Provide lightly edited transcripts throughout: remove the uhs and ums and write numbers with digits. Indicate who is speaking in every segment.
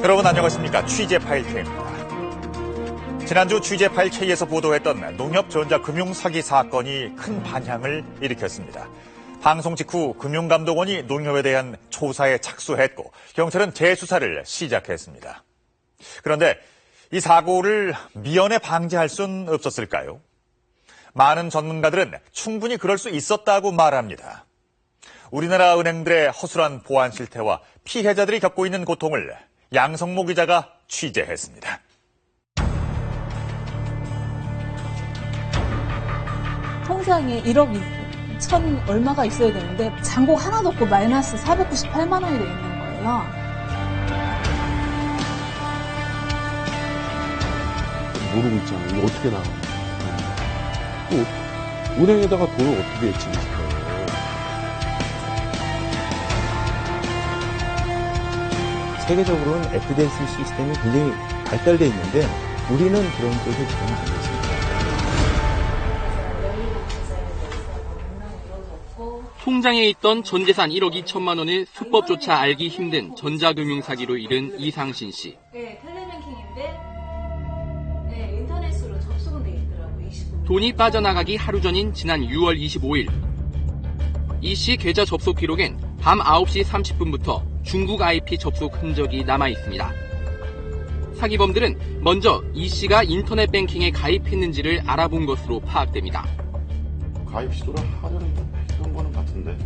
Speaker 1: 여러분 안녕하십니까. 취재 파일 K입니다. 지난주 취재 파일 K에서 보도했던 농협 전자금융 사기 사건이 큰 반향을 일으켰습니다. 방송 직후 금융감독원이 농협에 대한 조사에 착수했고 경찰은 재수사를 시작했습니다. 그런데 이 사고를 미연에 방지할 수는 없었을까요? 많은 전문가들은 충분히 그럴 수 있었다고 말합니다. 우리나라 은행들의 허술한 보안 실태와 피해자들이 겪고 있는 고통을 양성모 기자가 취재했습니다.
Speaker 2: 통장에 1억 1천 얼마가 있어야 되는데 잔고 하나도 없고 마이너스 498만 원이 돼 있는 거예요.
Speaker 3: 모르고 있잖아요. 이거 어떻게 나가요? 또 은행에다가 돈을 어떻게 지급할까요?
Speaker 4: 세계적으로는 FDS 시스템이 굉장히 발달되어 있는데 우리는 그런 쪽이 전혀 안 됐습니다.
Speaker 5: 통장에 있던 전재산 1억 2천만 원을 수법조차 알기 힘든 전자금융 사기로 잃은 이상신 씨.
Speaker 2: 네, 텔레뱅킹인데 네, 인터넷으로 접속은 돼 있더라고요. 25일.
Speaker 5: 돈이 빠져나가기 하루 전인 지난 6월 25일. 이 씨 계좌 접속 기록엔 밤 9시 30분부터 중국 IP 접속 흔적이 남아 있습니다. 사기범들은 먼저 이 씨가 인터넷 뱅킹에 가입했는지를 알아본 것으로 파악됩니다.
Speaker 3: 가입 시도를 하던 거는 같은데.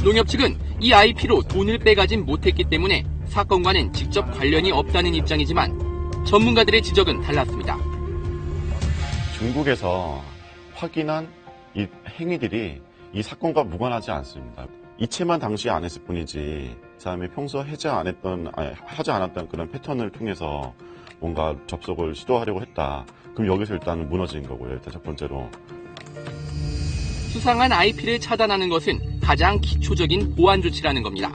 Speaker 5: 농협 측은 이 IP로 돈을 빼가진 못했기 때문에 사건과는 직접 관련이 없다는 입장이지만 전문가들의 지적은 달랐습니다.
Speaker 3: 중국에서 확인한 이 행위들이 이 사건과 무관하지 않습니다. 이체만 당시에 안 했을 뿐이지 그다음에 평소 하지 않았던 그런 패턴을 통해서 뭔가 접속을 시도하려고 했다. 그럼 여기서 일단 무너진 거고요. 일단 첫 번째로.
Speaker 5: 수상한 IP를 차단하는 것은 가장 기초적인 보안 조치라는 겁니다.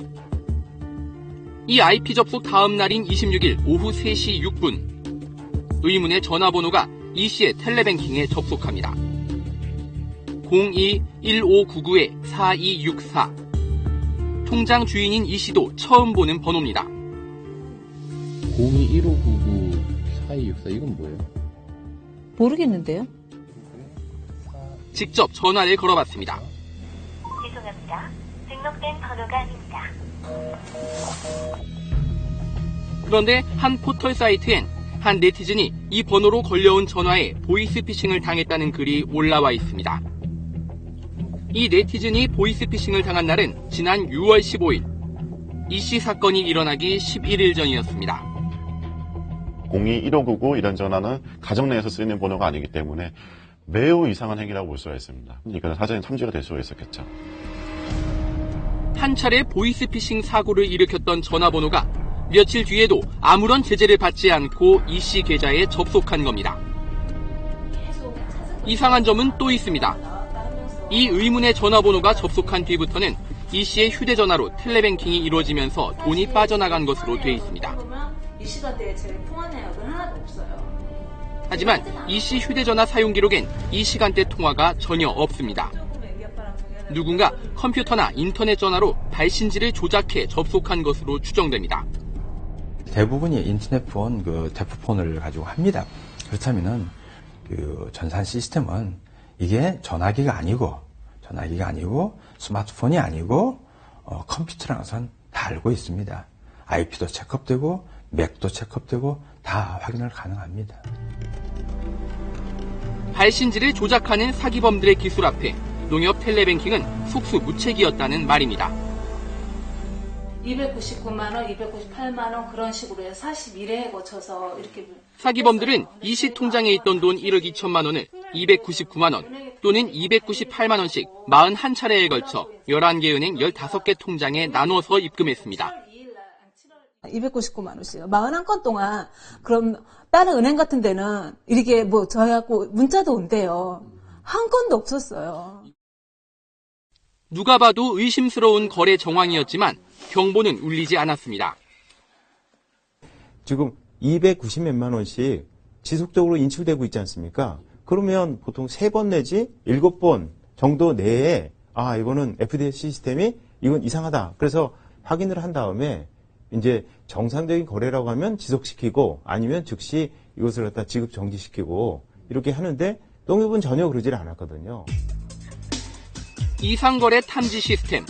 Speaker 5: 이 IP 접속 다음 날인 26일 오후 3시 6분 의문의 전화번호가 이 씨의 텔레뱅킹에 접속합니다. 02-1599-4264 통장 주인인 이 씨도 처음 보는 번호입니다.
Speaker 4: 02-1599-4264 이건 뭐예요?
Speaker 2: 모르겠는데요.
Speaker 5: 직접 전화를 걸어봤습니다.
Speaker 6: 죄송합니다. 등록된 번호가 아닙니다.
Speaker 5: 그런데 한 포털 사이트엔 한 네티즌이 이 번호로 걸려온 전화에 보이스피싱을 당했다는 글이 올라와 있습니다. 이 네티즌이 보이스피싱을 당한 날은 지난 6월 15일. 이 씨 사건이 일어나기 11일 전이었습니다.
Speaker 3: 02-1599 이런 전화는 가정 내에서 쓰이는 번호가 아니기 때문에 매우 이상한 행위라고 볼 수가 있습니다. 이거는 사전에 탐지가 될 수가 있었겠죠.
Speaker 5: 한 차례 보이스피싱 사고를 일으켰던 전화번호가 며칠 뒤에도 아무런 제재를 받지 않고 이 씨 계좌에 접속한 겁니다. 이상한 점은 또 있습니다. 이 의문의 전화번호가 접속한 뒤부터는 이 씨의 휴대전화로 텔레뱅킹이 이루어지면서 돈이 빠져나간 것으로 돼 있습니다.
Speaker 2: 이 시간대에 제 통화 내역은 하나도 없어요.
Speaker 5: 하지만 이 씨 휴대전화 사용 기록엔 이 시간대 통화가 전혀 없습니다. 누군가 컴퓨터나 인터넷 전화로 발신지를 조작해 접속한 것으로 추정됩니다.
Speaker 4: 대부분이 인터넷 폰, 대포폰을 가지고 합니다. 그렇다면은 전산 시스템은 이게 전화기가 아니고 스마트폰이 아니고 컴퓨터라는 것은 다 알고 있습니다. IP도 체크업되고 맥도 체크업되고 다 확인을 가능합니다.
Speaker 5: 발신지를 조작하는 사기범들의 기술 앞에 농협 텔레뱅킹은 속수무책이었다는 말입니다.
Speaker 2: 299만 원, 298만 원 그런 식으로 해서 41회에 거쳐서 이렇게
Speaker 5: 사기범들은 이 씨 통장에 있던 돈 1억 2천만 원을 299만 원 또는 298만 원씩 41차례에 걸쳐 11개 은행 15개 통장에 나눠서 입금했습니다.
Speaker 2: 299만 원씩요. 41건 동안 그럼 다른 은행 같은 데는 이렇게 저희하고 문자도 온대요. 한 건도 없었어요.
Speaker 5: 누가 봐도 의심스러운 거래 정황이었지만 경보는 울리지 않았습니다.
Speaker 4: 지금 290몇만 원씩 지속적으로 인출되고 있지 않습니까? 그러면 보통 3번 내지 7번 정도 내에 이거는 FDS 시스템이 이건 이상하다. 그래서 확인을 한 다음에
Speaker 7: 이제 정상적인 거래라고 하면 지속시키고 아니면 즉시 이것을 갖다 지급 정지시키고 이렇게 하는데 농협은 전혀 그러질 않았거든요.
Speaker 5: 이상거래 탐지 시스템.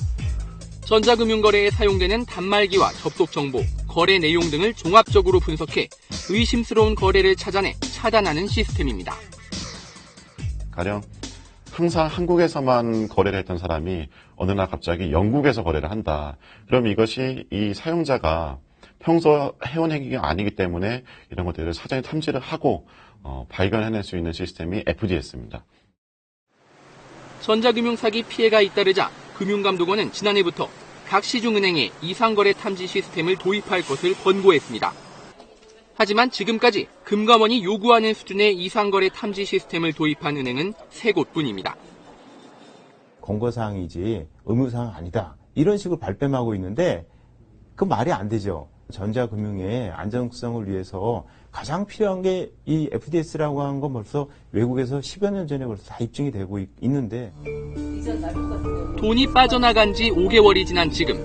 Speaker 5: 전자금융거래에 사용되는 단말기와 접속 정보, 거래 내용 등을 종합적으로 분석해 의심스러운 거래를 찾아내 차단하는 시스템입니다.
Speaker 3: 가령 항상 한국에서만 거래를 했던 사람이 어느 날 갑자기 영국에서 거래를 한다. 그럼 이것이 이 사용자가 평소 해온 행위가 아니기 때문에 이런 것들을 사전에 탐지를 하고 발견해낼 수 있는 시스템이 FDS입니다.
Speaker 5: 전자금융 사기 피해가 잇따르자 금융감독원은 지난해부터 각 시중은행에 이상거래 탐지 시스템을 도입할 것을 권고했습니다. 하지만 지금까지 금감원이 요구하는 수준의 이상거래 탐지 시스템을 도입한 은행은 3곳뿐입니다.
Speaker 7: 권고사항이지 의무사항 아니다. 이런 식으로 발뺌하고 있는데 그 말이 안 되죠. 전자금융의 안정성을 위해서 가장 필요한 게 이 FDS라고 하는 건 벌써 외국에서 10여 년 전에 벌써 다 입증이 되고 있는데
Speaker 5: 돈이 빠져나간 지 5개월이 지난 지금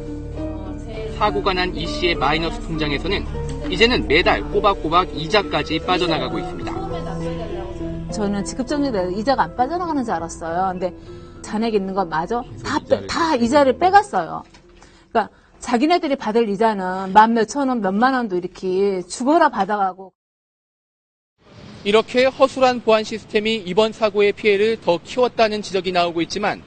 Speaker 5: 사고가 난 이 씨의 마이너스 통장에서는 이제는 매달 꼬박꼬박 이자까지 빠져나가고 있습니다.
Speaker 2: 저는 지급정지돼서 이자가 안 빠져나가는 줄 알았어요. 근데 잔액 있는 거 마저 다 이자를 빼갔어요. 그러니까 자기네들이 받을 이자는 만 몇천 원, 몇만 원도 이렇게 죽어라 받아가고.
Speaker 5: 이렇게 허술한 보안 시스템이 이번 사고의 피해를 더 키웠다는 지적이 나오고 있지만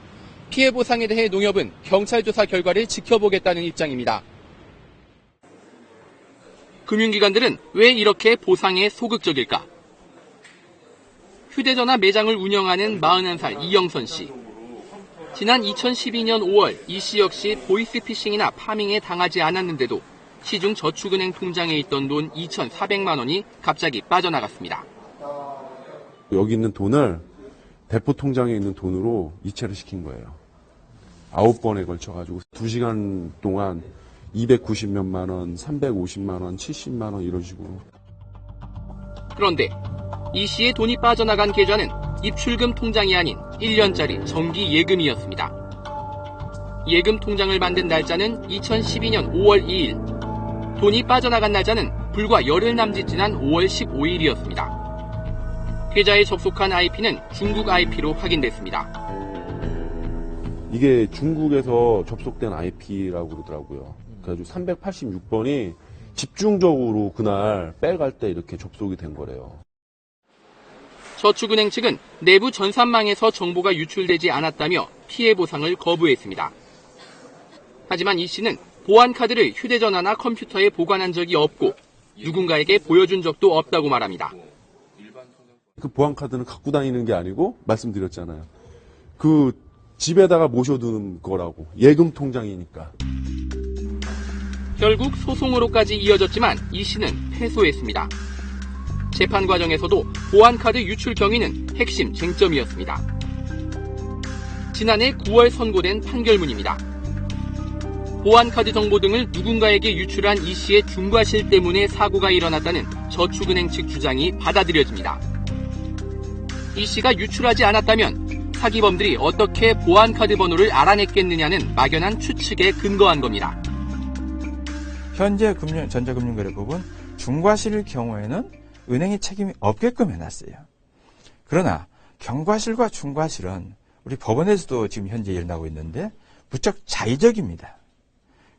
Speaker 5: 피해 보상에 대해 농협은 경찰 조사 결과를 지켜보겠다는 입장입니다. 금융기관들은 왜 이렇게 보상에 소극적일까? 휴대전화 매장을 운영하는 41살 이영선 씨. 지난 2012년 5월 이 씨 역시 보이스피싱이나 파밍에 당하지 않았는데도 시중 저축은행 통장에 있던 돈 2,400만 원이 갑자기 빠져나갔습니다.
Speaker 8: 여기 있는 돈을 대포 통장에 있는 돈으로 이체를 시킨 거예요. 9번에 걸쳐가지고 2시간 동안 290몇만 원, 350만 원, 70만 원 이런 식으로.
Speaker 5: 그런데 이 씨의 돈이 빠져나간 계좌는 입출금 통장이 아닌 1년짜리 정기 예금이었습니다. 예금 통장을 만든 날짜는 2012년 5월 2일. 돈이 빠져나간 날짜는 불과 열흘 남짓 지난 5월 15일이었습니다. 계좌에 접속한 IP는 중국 IP로 확인됐습니다.
Speaker 8: 이게 중국에서 접속된 IP라고 그러더라고요. 그래가지고 386번이 집중적으로 그날 빼갈 때 이렇게 접속이 된 거래요.
Speaker 5: 저축은행 측은 내부 전산망에서 정보가 유출되지 않았다며 피해 보상을 거부했습니다. 하지만 이 씨는 보안카드를 휴대전화나 컴퓨터에 보관한 적이 없고 누군가에게 보여준 적도 없다고 말합니다.
Speaker 8: 그 보안카드는 갖고 다니는 게 아니고 말씀드렸잖아요. 그 집에다가 모셔두는 거라고. 예금 통장이니까.
Speaker 5: 결국 소송으로까지 이어졌지만 이 씨는 패소했습니다. 재판 과정에서도 보안카드 유출 경위는 핵심 쟁점이었습니다. 지난해 9월 선고된 판결문입니다. 보안카드 정보 등을 누군가에게 유출한 이 씨의 중과실 때문에 사고가 일어났다는 저축은행 측 주장이 받아들여집니다. 이 씨가 유출하지 않았다면 사기범들이 어떻게 보안카드 번호를 알아냈겠느냐는 막연한 추측에 근거한 겁니다.
Speaker 4: 현재 전자금융거래법은 중과실 경우에는 은행이 책임이 없게끔 해놨어요. 그러나 경과실과 중과실은 우리 법원에서도 지금 현재 일어나고 있는데 무척 자의적입니다.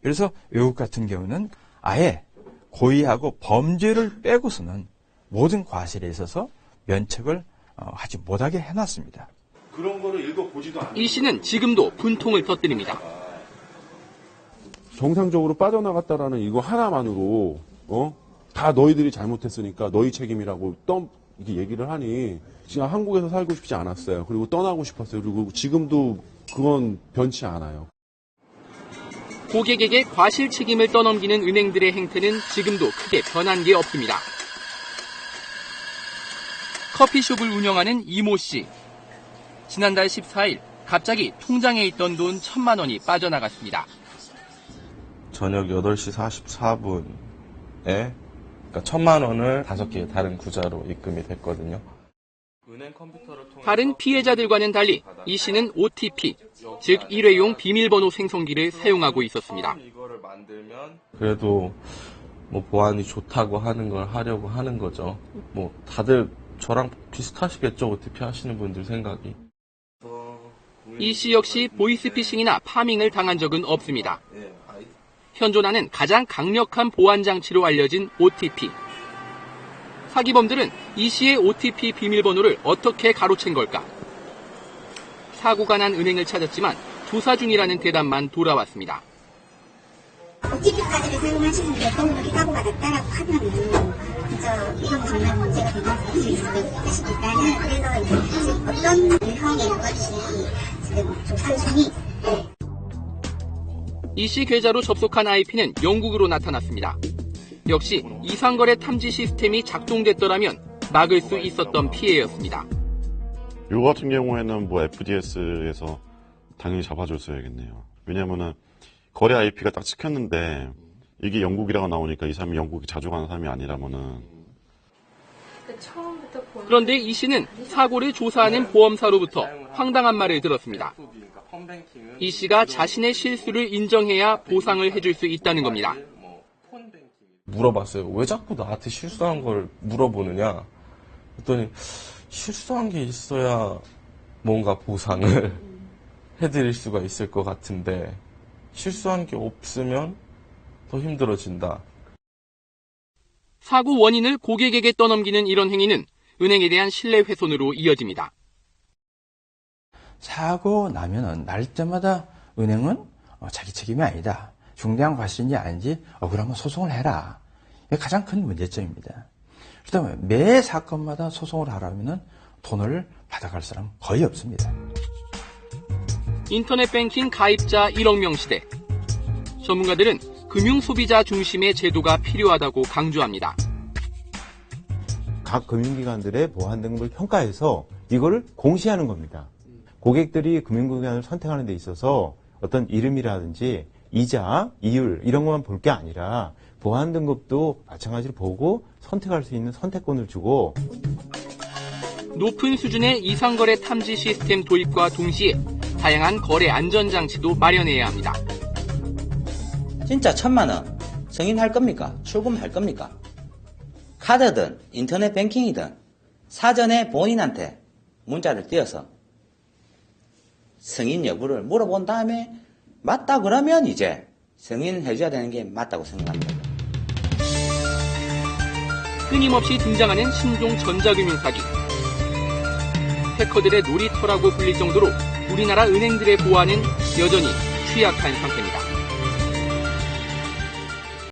Speaker 4: 그래서 외국 같은 경우는 아예 고의하고 범죄를 빼고서는 모든 과실에 있어서 면책을 하지 못하게 해놨습니다.
Speaker 8: 그런 거를 읽어보지도 않아요.
Speaker 5: 이 씨는 지금도 분통을 터뜨립니다.
Speaker 8: 정상적으로 빠져나갔다라는 이거 하나만으로 다 너희들이 잘못했으니까 너희 책임이라고 이렇게 얘기를 하니 지금 한국에서 살고 싶지 않았어요. 그리고 떠나고 싶었어요. 그리고 지금도 그건 변치 않아요.
Speaker 5: 고객에게 과실 책임을 떠넘기는 은행들의 행태는 지금도 크게 변한 게 없습니다. 커피숍을 운영하는 이모 씨. 지난달 14일 갑자기 통장에 있던 돈 1,000만 원이 빠져나갔습니다.
Speaker 9: 저녁 8시 44분에 그러니까 1,000만 원을 5개의 다른 구자로 입금이 됐거든요.
Speaker 5: 다른 피해자들과는 달리 이 씨는 OTP, 즉 일회용 비밀번호 생성기를 사용하고 있었습니다.
Speaker 9: 그래도 뭐 보안이 좋다고 하는 걸 하려고 하는 거죠. 뭐 다들 저랑 비슷하시겠죠, OTP 하시는 분들 생각이.
Speaker 5: 이 씨 역시 보이스피싱이나 파밍을 당한 적은 없습니다. 현존하는 가장 강력한 보안 장치로 알려진 OTP. 사기범들은 이 씨의 OTP 비밀번호를 어떻게 가로챈 걸까? 사고가 난 은행을 찾았지만 조사 중이라는 대답만 돌아왔습니다.
Speaker 10: OTP까지를 사용하시는데 번호를 다운받았다라고 하면은 이건 정말 문제가 된다고 수 있으니까 그래서 이제 어떤 유형의 것이 지금 조사 중이
Speaker 5: 이 씨 계좌로 접속한 IP는 영국으로 나타났습니다. 역시 이상거래 탐지 시스템이 작동됐더라면 막을 수 있었던 피해였습니다.
Speaker 3: 이거 같은 경우에는 뭐 FDS에서 당연히 잡아줬어야겠네요. 왜냐면은 거래 IP가 딱 찍혔는데 이게 영국이라고 나오니까 이 사람이 영국에 자주 가는 사람이 아니라면은.
Speaker 5: 그런데 이 씨는 사고를 조사하는 보험사로부터 황당한 말을 들었습니다. 이 씨가 자신의 실수를 인정해야 보상을 해줄 수 있다는 겁니다.
Speaker 9: 물어봤어요. 왜 자꾸 나한테 실수한 걸 물어보느냐? 그랬더니 실수한 게 있어야 뭔가 보상을 해드릴 수가 있을 것 같은데 실수한 게 없으면 더 힘들어진다.
Speaker 5: 사고 원인을 고객에게 떠넘기는 이런 행위는 은행에 대한 신뢰 훼손으로 이어집니다.
Speaker 4: 사고 나면은 날 때마다 은행은 자기 책임이 아니다. 중대한 과실인지 아닌지 억울하면 소송을 해라. 이게 가장 큰 문제점입니다. 그다음에 매 사건마다 소송을 하려면은 돈을 받아갈 사람 거의 없습니다.
Speaker 5: 인터넷 뱅킹 가입자 1억 명 시대. 전문가들은 금융 소비자 중심의 제도가 필요하다고 강조합니다.
Speaker 7: 각 금융기관들의 보안 등급을 평가해서 이거를 공시하는 겁니다. 고객들이 금융기관을 선택하는 데 있어서 어떤 이름이라든지 이자, 이율 이런 것만 볼 게 아니라 보안 등급도 마찬가지로 보고 선택할 수 있는 선택권을 주고
Speaker 5: 높은 수준의 이상거래 탐지 시스템 도입과 동시에 다양한 거래 안전장치도 마련해야 합니다.
Speaker 11: 진짜 1,000만 원 승인할 겁니까? 출금할 겁니까? 카드든 인터넷 뱅킹이든 사전에 본인한테 문자를 띄어서 승인 여부를 물어본 다음에 맞다 그러면 이제 승인해줘야 되는 게 맞다고 생각합니다.
Speaker 5: 끊임없이 등장하는 신종 전자금융 사기. 해커들의 놀이터라고 불릴 정도로 우리나라 은행들의 보안은 여전히 취약한 상태입니다.